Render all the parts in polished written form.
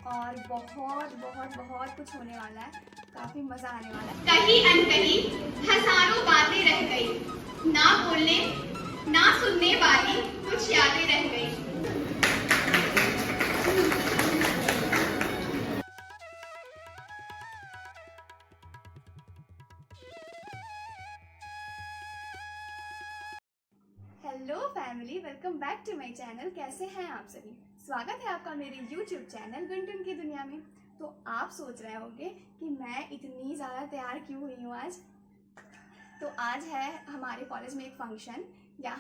और बहुत बहुत बहुत कुछ होने वाला है, काफ़ी मज़ा आने वाला है। कहीं अनकहीं हजारों बातें रह गई, ना बोलने ना सुनने वाली कुछ यादें रह गई। Hello family, welcome back to my channel. कैसे हैं आप सभी? स्वागत है आपका मेरे यूट्यूब चैनल गुंटुन की दुनिया में। तो आप सोच रहे होंगे कि मैं इतनी ज़्यादा तैयार क्यों हुई हूँ आज। तो आज है हमारे कॉलेज में एक फंक्शन, या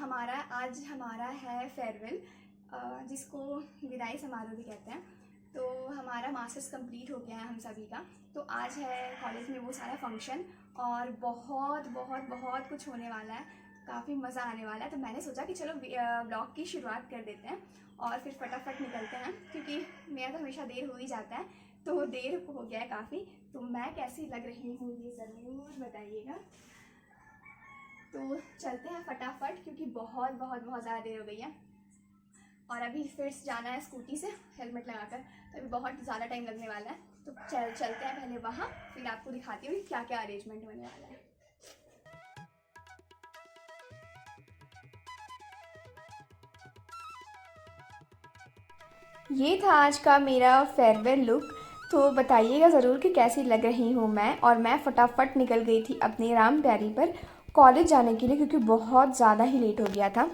आज हमारा है फेयरवेल, जिसको विदाई समारोह भी कहते हैं। तो हमारा मास्टर्स कंप्लीट हो गया है हम सभी का। तो आज है कॉलेज में वो सारा फंक्शन, और बहुत बहुत बहुत कुछ होने वाला है, काफ़ी मज़ा आने वाला है। तो मैंने सोचा कि चलो ब्लॉग की शुरुआत कर देते हैं और फिर फटाफट निकलते हैं, क्योंकि मेरा तो हमेशा देर हो ही जाता है। तो देर हो गया है काफ़ी। तो मैं कैसी लग रही हूँ ये ज़रूर बताइएगा। तो चलते हैं फटाफट, क्योंकि बहुत बहुत बहुत ज़्यादा देर हो गई है। और अभी फिर जाना है स्कूटी से हेलमेट लगाकर, तो अभी बहुत ज़्यादा टाइम लगने वाला है। तो चलते हैं पहले वहाँ, फिर आपको दिखाती हूँ क्या क्या अरेंजमेंट होने वाला है। ये था आज का मेरा फेयरवेल लुक। तो बताइएगा ज़रूर कि कैसी लग रही हूँ मैं। और मैं फटाफट निकल गई थी अपनी राम प्यारी पर कॉलेज जाने के लिए, क्योंकि बहुत ज़्यादा ही लेट हो गया था।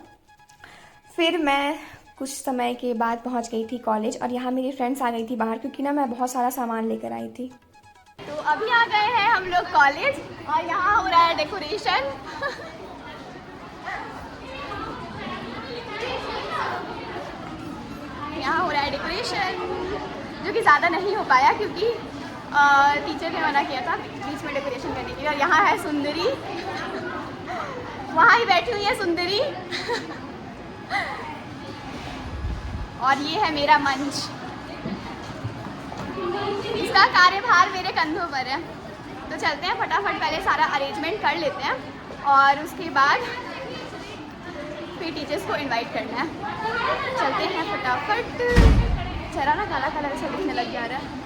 फिर मैं कुछ समय के बाद पहुँच गई थी कॉलेज, और यहाँ मेरी फ्रेंड्स आ गई थी बाहर, क्योंकि ना मैं बहुत सारा सामान लेकर आई थी। तो अभी आ गए हैं हम लोग कॉलेज, और यहाँ हो रहा है डेकोरेशन। यहाँ हो रहा है डेकोरेशन, जो कि ज़्यादा नहीं हो पाया क्योंकि टीचर ने मना किया था बीच में डेकोरेशन करने के लिए। और यहाँ है सुंदरी, वहाँ ही बैठी हुई है सुंदरी। और ये है मेरा मंच, इसका कार्यभार मेरे कंधों पर है। तो चलते हैं फटाफट, पहले सारा अरेंजमेंट कर लेते हैं और उसके बाद फिर टीचर्स को इनवाइट करना है। चलते हैं फटाफट। चेहरा ना काला काला ऐसा दिखने लग जा रहा है।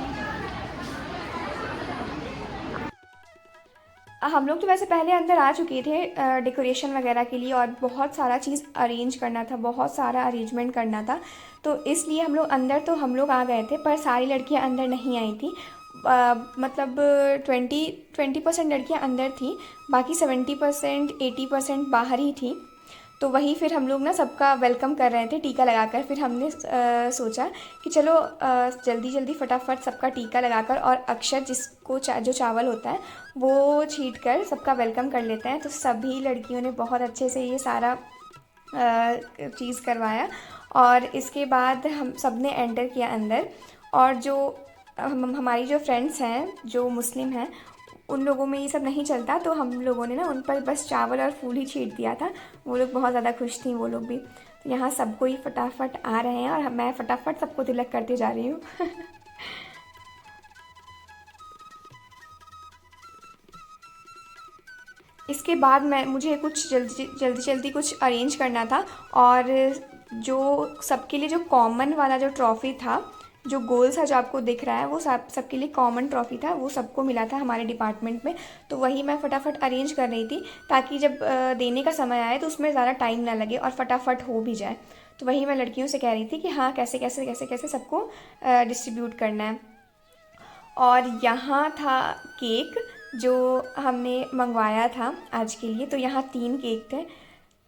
हम लोग तो वैसे पहले अंदर आ चुके थे डेकोरेशन वगैरह के लिए, और बहुत सारा चीज़ अरेंज करना था, बहुत सारा अरेंजमेंट करना था। तो इसलिए हम लोग आ गए थे, पर सारी लड़कियां अंदर नहीं आई थी। मतलब 20% लड़कियां अंदर थी, बाकी 70% 80% बाहर ही थी। तो वही फिर हम लोग ना सबका वेलकम कर रहे थे टीका लगाकर। फिर हमने सोचा कि चलो जल्दी जल्दी फटाफट सबका टीका लगाकर, और अक्षत जिसको जो चावल होता है वो छीट कर सबका वेलकम कर लेते हैं। तो सभी लड़कियों ने बहुत अच्छे से ये सारा चीज़ करवाया, और इसके बाद हम सब ने एंटर किया अंदर। और जो हमारी जो फ्रेंड्स हैं जो मुस्लिम हैं, उन लोगों में ये सब नहीं चलता, तो हम लोगों ने ना उन पर बस चावल और फूल ही छीट दिया था। वो लोग बहुत ज़्यादा खुश थी, वो लोग भी। तो यहाँ सबको ही फटाफट आ रहे हैं, और मैं फटाफट सबको तिलक करते जा रही हूँ। इसके बाद मुझे कुछ जल्दी कुछ अरेंज करना था, और जो सबके लिए जो कॉमन वाला जो ट्रॉफ़ी था, जो गोल सा जो आपको दिख रहा है, वो सबके लिए कॉमन ट्रॉफ़ी था, वो सबको मिला था हमारे डिपार्टमेंट में। तो वही मैं फटाफट अरेंज कर रही थी, ताकि जब देने का समय आए तो उसमें ज़्यादा टाइम ना लगे और फटाफट हो भी जाए। तो वही मैं लड़कियों से कह रही थी कि हाँ, कैसे कैसे कैसे कैसे सबको डिस्ट्रीब्यूट करना है। और यहाँ था केक जो हमने मंगवाया था आज के लिए। तो यहाँ 3 केक थे।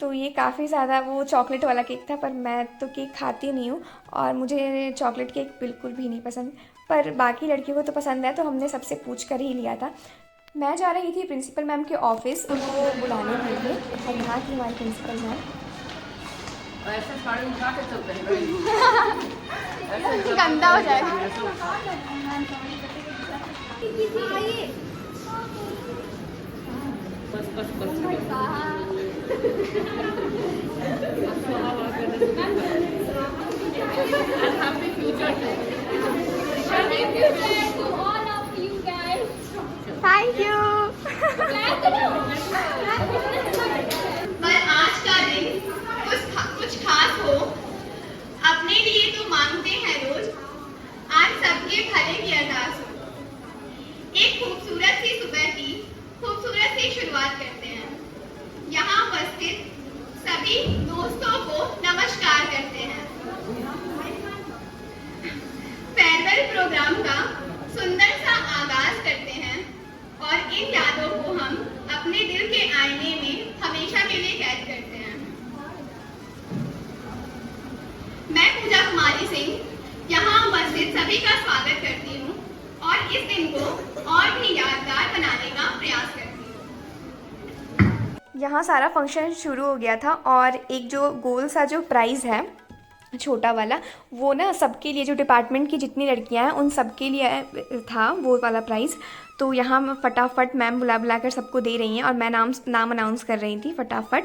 तो ये काफ़ी ज़्यादा वो चॉकलेट वाला केक था, पर मैं तो केक खाती नहीं हूँ, और मुझे चॉकलेट केक बिल्कुल भी नहीं पसंद। पर बाकी लड़कियों को तो पसंद है, तो हमने सबसे पूछ कर ही लिया था। मैं जा रही थी प्रिंसिपल मैम के ऑफिस उनको बुलाने के लिए, और यहाँ की हमारी प्रिंसिपल मैम। ऐसे साड़ी उठा के चलते हैं गंदा हो जाएगा। बस बस बस हैप्पी फ्यूचर थैंक यू। पर आज का दिन कुछ खास हो, अपने लिए तो मांगते हैं रोज। आज सबके शिवानी सिंह यहाँ उपस्थित सभी का स्वागत करती हूँ और इस दिन को और भी यादगार बनाने का प्रयास करती हूँ। यहाँ सारा फंक्शन शुरू हो गया था और एक जो गोल सा जो प्राइज़ है छोटा वाला, वो ना सबके लिए, जो डिपार्टमेंट की जितनी लड़कियां हैं उन सबके लिए था वो वाला प्राइज़। तो यहाँ फटाफट मैम बुला कर सबको दे रही हैं और मैं नाम अनाउंस कर रही थी फटाफट।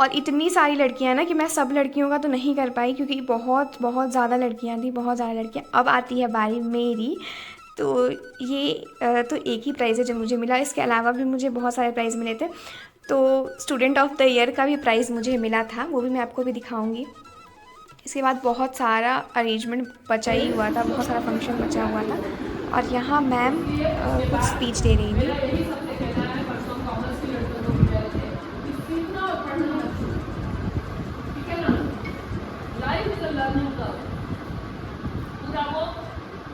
और इतनी सारी लड़कियां ना कि मैं सब लड़कियों का तो नहीं कर पाई क्योंकि बहुत बहुत ज़्यादा लड़कियां थी, बहुत ज़्यादा लड़कियां। अब आती है बारी मेरी। तो ये तो एक ही प्राइज़ है जो मुझे मिला, इसके अलावा भी मुझे बहुत सारे प्राइज़ मिले थे। तो स्टूडेंट ऑफ द ईयर का भी प्राइज़ मुझे मिला था, वो भी मैं आपको भी दिखाऊंगी। इसके बाद बहुत सारा अरेंजमेंट बचा ही हुआ था, बहुत सारा फंक्शन बचा हुआ था और यहाँ मैम कुछ स्पीच दे रही थी।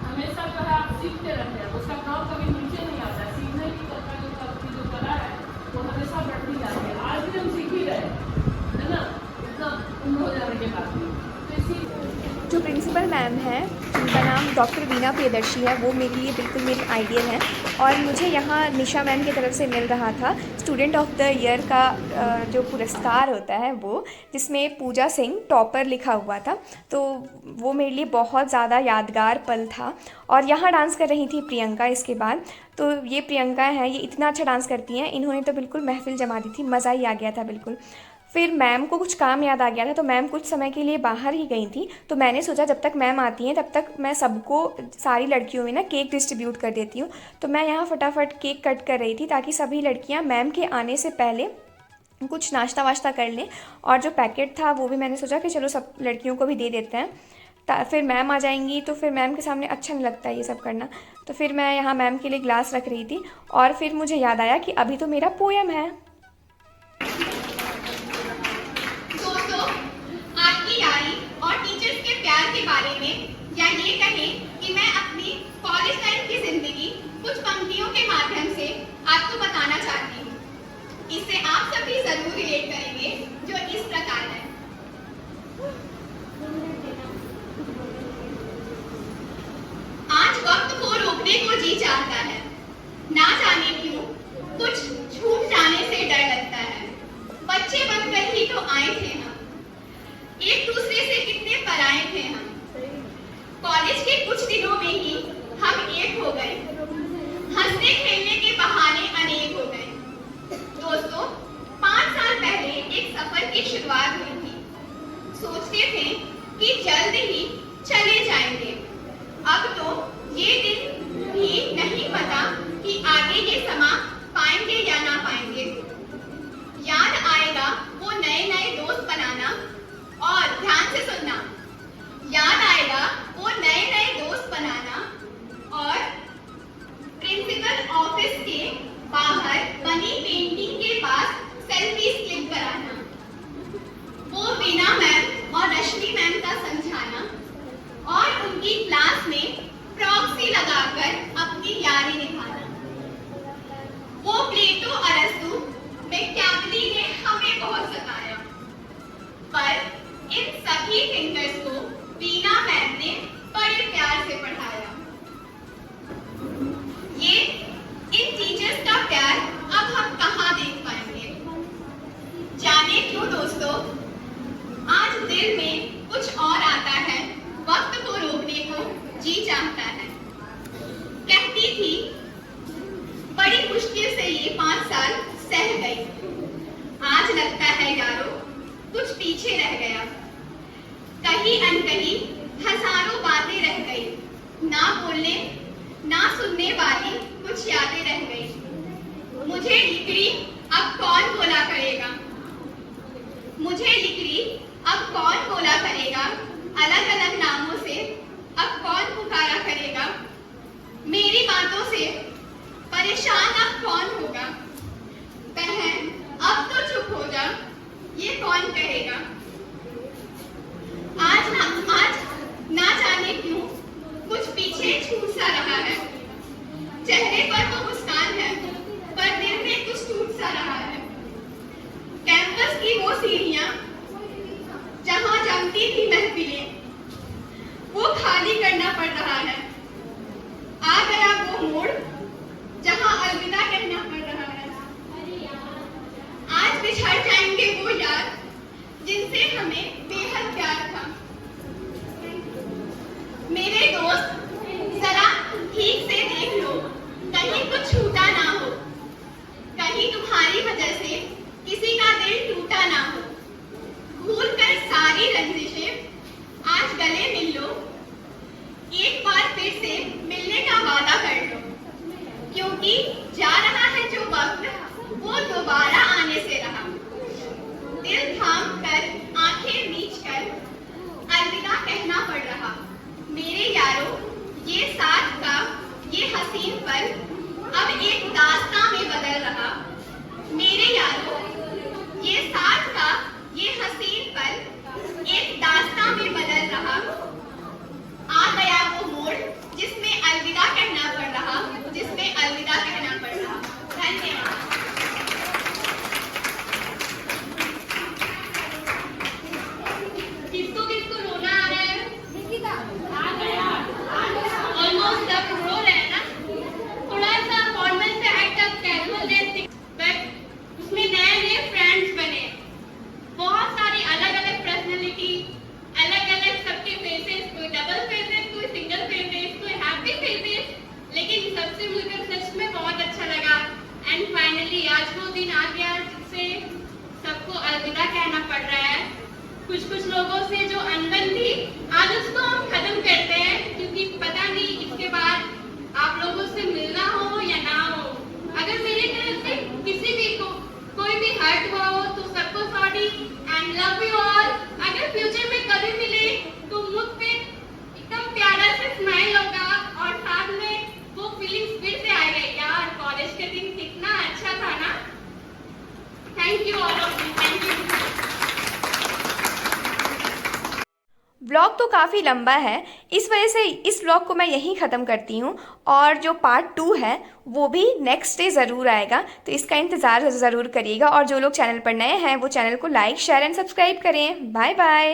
हमेशा जो है आप सीखते रहते हैं, उसका काम कभी नीचे नहीं आता है। सीखने की कला जो कला है वो हमेशा बढ़ती जाती है। आज भी हम सीख ही रहे है ना, इतना उम्र हो जाने के बाद भी। तो इसी जो प्रिंसिपल मैम है जिनका नाम डॉक्टर वीना प्रियदर्शी है, वो मेरे लिए बिल्कुल मेरी आइडियल हैं। और मुझे यहाँ निशा मैम की तरफ से मिल रहा था स्टूडेंट ऑफ द ईयर का जो पुरस्कार होता है वो, जिसमें पूजा सिंह टॉपर लिखा हुआ था। तो वो मेरे लिए बहुत ज़्यादा यादगार पल था। और यहाँ डांस कर रही थी प्रियंका इसके बाद। तो ये प्रियंका है, ये इतना अच्छा डांस करती हैं, इन्होंने तो बिल्कुल महफिल जमा दी थी, मज़ा ही आ गया था बिल्कुल। फिर मैम को कुछ काम याद आ गया था तो मैम कुछ समय के लिए बाहर ही गई थी। तो मैंने सोचा जब तक मैम आती हैं तब तक मैं सबको, सारी लड़कियों में ना केक डिस्ट्रीब्यूट कर देती हूँ। तो मैं यहाँ फटाफट केक कट कर रही थी ताकि सभी लड़कियाँ मैम के आने से पहले कुछ नाश्ता वाश्ता कर लें। और जो पैकेट था वो भी मैंने सोचा कि चलो सब लड़कियों को भी दे देते हैं, फिर मैम आ जाएंगी तो फिर मैम के सामने अच्छा नहीं लगता ये सब करना। तो फिर मैं यहाँ मैम के लिए ग्लास रख रही थी और फिर मुझे याद आया कि अभी तो मेरा पोएम है। आपकी यारी और टीचर्स के प्यार के बारे में, या ये कहें कि मैं अपनी कॉलेज लाइफ की जिंदगी कुछ पंक्तियों के माध्यम से आपको बताना चाहती हूँ। इससे आप सभी जरूर रिलेट करेंगे, जो इस प्रकार है। आज वक्त को रोकने को जी चाहता है, ना जाने क्यों कुछ छूट जाने से डर लगता है। बच्चे बनकर ही तो आए थे हम, एक दूसरे से कितने पराए थे हम। कॉलेज के कुछ दिनों में ही हम एक हो गए, हंसने खेलने के बहाने अनेक हो गए। दोस्तों, 5 साल पहले एक सफर की शुरुआत हुई थी। सोचते थे कि जल्द ही चले जाएंगे। अब तो ये दिन भी नहीं पता कि आगे ये समा पाएंगे या ना पाएंगे। याद आएगा वो नए नए दोस्त बनाना, और ध्यान से सुनना, याद आएगा वो नए नए दोस्त बनाना और प्रिंसिपल ऑफिस के बाहर बनी पेंटिंग के पास सेल्फी क्लिक कराना, वो वीना मैम और रश्मि मैम का समझाना और उनकी क्लास में प्रॉक्सी लगाकर अपनी यारी निभाना। वो प्लेटो अरस्तु मैकियावेली ने हमें बहुत सताया, पर इन सभी थिंकर्स को वीना मैम ने बड़े प्यार से पढ़ाया। ये इन टीचर्स का प्यार अब हम कहाँ देख पाएंगे? जाने क्यों दोस्तों, आज दिल में कुछ और आता है, वक्त को रोकने को जी चाहता है। कहती थी बड़ी मुश्किल से ये 5 साल सह गई, आज लगता है यारो कुछ पीछे रह गया। कहीं अनकहीं हजारों बातें रह गई, ना बोलने ना सुनने वाली कुछ यादें रह गई। मुझे लिकड़ी अब कौन बोला करेगा, मुझे लिकड़ी अब कौन बोला करेगा, अलग अलग नामों से अब कौन पुकारा करेगा। मेरी बातों से परेशान अब कौन होगा, बहन अब तो चुप हो जा, ये कौन कहेगा। आज ना जाने क्यों कुछ पीछे छूट सा रहा है। चेहरे पर तो मुस्कान है, पर दिल में कुछ टूट सा रहा है। कैंपस की वो सीढ़ियां जहां जमती थी महफिलें, खाली करना पड़ रहा है। आ गया वो मोड़ जहां अलविदा कहना पड़ रहा है। आज बिछड़ जाएंगे वो यार जिनसे हमें बेहद प्यार था। मेरे दोस्त जरा ठीक से देख लो, कहीं कुछ छूटा ना हो, कहीं तुम्हारी वजह से किसी का दिल टूटा ना हो। भूल कर सारी रंजिशें आज गले मिल लो, एक बार फिर से मिलने का वादा कर लो, क्योंकि जा रहा है जो वक्त वो दोबारा आने से रहा। दिल थाम कर आंखें मीच कर अलविदा कहना पड़ रहा। मेरे यारों, ये साथ का ये हसीन पल अब एक दास्तां में बदल रहा। मेरे यारों, ये साथ का ये हसीन पल एक दास्तां में बदल रहा। आ गया वो मोड़ जिसमें अलविदा कहना पड़ रहा, जिसमें अलविदा कहना पड़ रहा। धन्यवाद। किसको किसको रोना आ रहा है? ऑलमोस्ट सब रो रहे हैं ना। थोड़ा सा फॉर्मल से हटकर कैजुअल ड्रेस, बट उसमें नए नए फ्रेंड्स बने। बहुत सारी अलग अलग पर्सनैलिटी, अलग अलग सबके फेसेस, कोई डबल फेसेस, कोई सिंगल फेसेस, कोई हैप्पी फेसेस, लेकिन सबसे मिलकर सच में बहुत अच्छा लगा। एंड फाइनली आज वो दिन आ गया जिससे सबको अलविदा कहना पड़ रहा है। कुछ कुछ लोगों से जो अनबन थी आज उसको हम खत्म करते हैं, क्योंकि पता नहीं इसके बाद आप लोगों से मिलना हो या ना हो। अगर मेरी तरफ से किसी भी को कोई भी हर्ट हुआ हो तो सबको sorry and love you all. अगर फ्यूचर में कभी मिले तो मुझ पे एकदम प्यारा से स्माइल होगा और साथ में वो फीलिंग्स फिर से आएगा, यार कॉलेज के दिन कितना अच्छा था ना। Thank you all of you, thank you. Vlog तो काफ़ी लंबा है, इस वजह से इस व्लॉग को मैं यहीं ख़त्म करती हूँ। और जो पार्ट 2 है वो भी नेक्स्ट डे ज़रूर आएगा, तो इसका इंतज़ार ज़रूर करिएगा। और जो लोग चैनल पर नए हैं वो चैनल को लाइक शेयर एंड सब्सक्राइब करें। Bye bye.